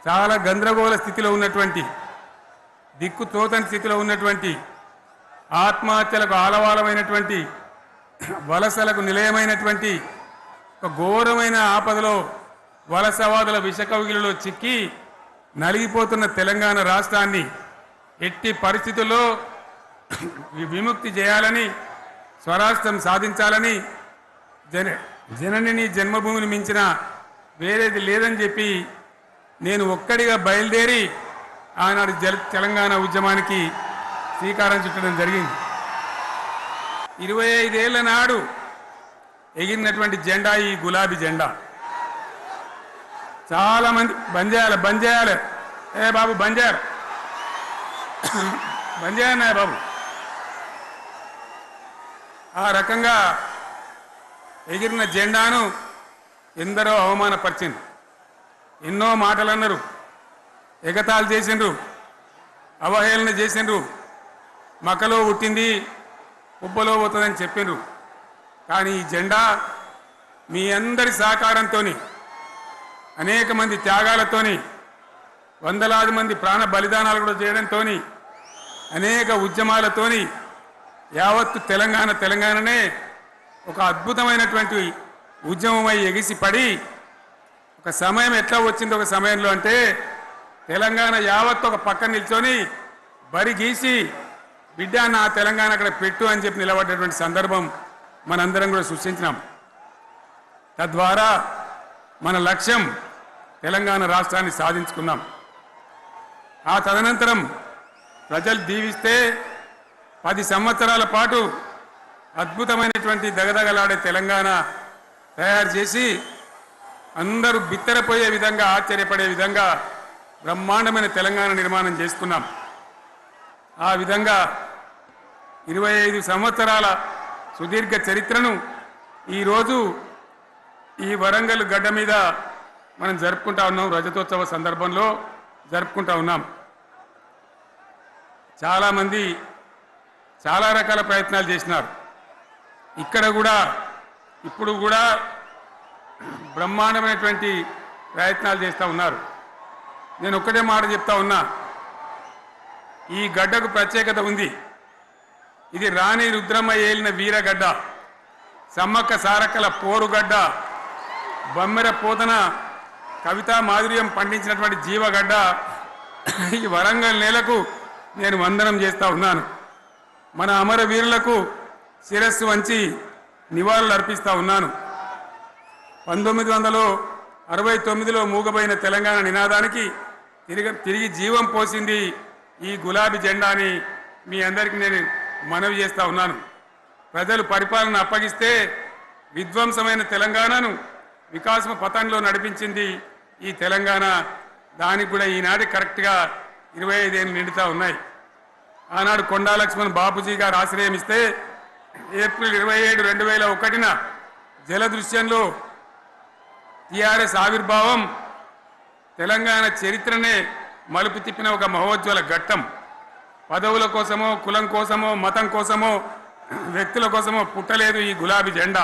చాలా గందరగోళ స్థితిలో ఉన్నటువంటి, దిక్కు తోతని స్థితిలో ఉన్నటువంటి, ఆత్మహత్యలకు ఆలవాలమైనటువంటి, వలసలకు నిలయమైనటువంటి ఒక ఘోరమైన ఆపదలో వలసవాదుల విషకౌగిలిలో చిక్కి నలిగిపోతున్న తెలంగాణ రాష్ట్రాన్ని ఎట్టి పరిస్థితుల్లో విముక్తి చేయాలని, స్వరాష్ట్రం సాధించాలని, జనని జన్మభూమిని మించిన వేరేది లేదని చెప్పి నేను ఒక్కడిగా బయలుదేరి ఆనాడు తెలంగాణ ఉద్యమానికి శ్రీకారం చుట్టడం జరిగింది. 25 ఏళ్ల నాడు ఎగిరినటువంటి జెండా ఈ గులాబీ జెండా. చాలామంది బంద్ చేయాలి ఏ బాబు బంద్ చేయన్నా బాబు, ఆ రకంగా ఎగిరిన జెండాను ఎందరో అవమానపరిచిండ్రు, ఎన్నో మాటలు అన్నారు, ఎగతాళి చేసిండ్రు, అవహేళన చేసిండ్రు, మకలో పుట్టింది ఉబ్బలో పోతుందని చెప్పిండ్రు. కానీ ఈ జెండా మీ అందరి సహకారంతో, అనేక మంది త్యాగాలతోని, వందలాది మంది ప్రాణ బలిదానాలు కూడా చేయడంతో, అనేక ఉద్యమాలతోని యావత్తు తెలంగాణనే ఒక అద్భుతమైనటువంటి ఉద్యమమై ఎగిసిపడి ఒక సమయం ఎట్లా వచ్చింది, ఒక సమయంలో అంటే తెలంగాణ యావత్తు ఒక పక్కన నిల్చొని బరి గీసి బిడ్డ నా తెలంగాణ అక్కడ పెట్టు అని చెప్పి నిలబడ్డటువంటి సందర్భం మనందరం కూడా సృష్టించినాం. తద్వారా మన లక్ష్యం తెలంగాణ రాష్ట్రాన్ని సాధించుకున్నాం. ఆ తదనంతరం ప్రజలు దీవిస్తే 10 సంవత్సరాల పాటు అద్భుతమైనటువంటి దగదగలాడే తెలంగాణ తయారు చేసి అందరూ బిత్తరపోయే విధంగా, ఆశ్చర్యపడే విధంగా బ్రహ్మాండమైన తెలంగాణ నిర్మాణం చేసుకున్నాం. ఆ విధంగా 25 సంవత్సరాల సుదీర్ఘ చరిత్రను ఈరోజు ఈ వరంగల్ గడ్డ మీద మనం జరుపుకుంటా ఉన్నాం. రజతోత్సవ సందర్భంలో జరుపుకుంటా ఉన్నాం. చాలామంది చాలా రకాల ప్రయత్నాలు చేసినారు. ఇక్కడ కూడా ఇప్పుడు కూడా బ్రహ్మాండమైనటువంటి ప్రయత్నాలు చేస్తూ ఉన్నారు. నేను ఒక్కటే మాట చెప్తా ఉన్నా, ఈ గడ్డకు ప్రత్యేకత ఉంది. ఇది రాణి రుద్రమ్మ ఏలిన వీరగడ్డ, సమ్మక్క సారక్కల పోరుగడ్డ, బొమ్మెర పోతన కవితా మాధుర్యం పండించినటువంటి జీవగడ్డ. ఈ వరంగల్ నేలకు నేను వందనం చేస్తూ ఉన్నాను. మన అమరవీరులకు శిరస్సు వంచి నివాళులు అర్పిస్తూ ఉన్నాను. 1969లో మూగబోయిన తెలంగాణ నినాదానికి తిరిగి జీవం పోసింది ఈ గులాబీ జెండాని మీ అందరికీ నేను మనవి చేస్తూ ఉన్నాను. ప్రజలు పరిపాలన అప్పగిస్తే విధ్వంసమైన తెలంగాణను వికాసం పథంలో నడిపించింది ఈ తెలంగాణ. దానికి కూడా ఈనాటి కరెక్ట్గా 25 ఏళ్ళు నిండుతూ ఉన్నాయి. ఆనాడు కొండా లక్ష్మణ్ బాపూజీ గారు ఆశ్రయం ఇస్తే ఏప్రిల్ 27, 2001న జలదృశ్యంలో టీఆర్ఎస్ ఆవిర్భావం తెలంగాణ చరిత్రనే మలుపు తిప్పిన ఒక మహోజ్వల ఘట్టం. పదవుల కోసమో, కులం కోసమో, మతం కోసమో, వ్యక్తుల కోసమో పుట్టలేదు ఈ గులాబీ జెండా.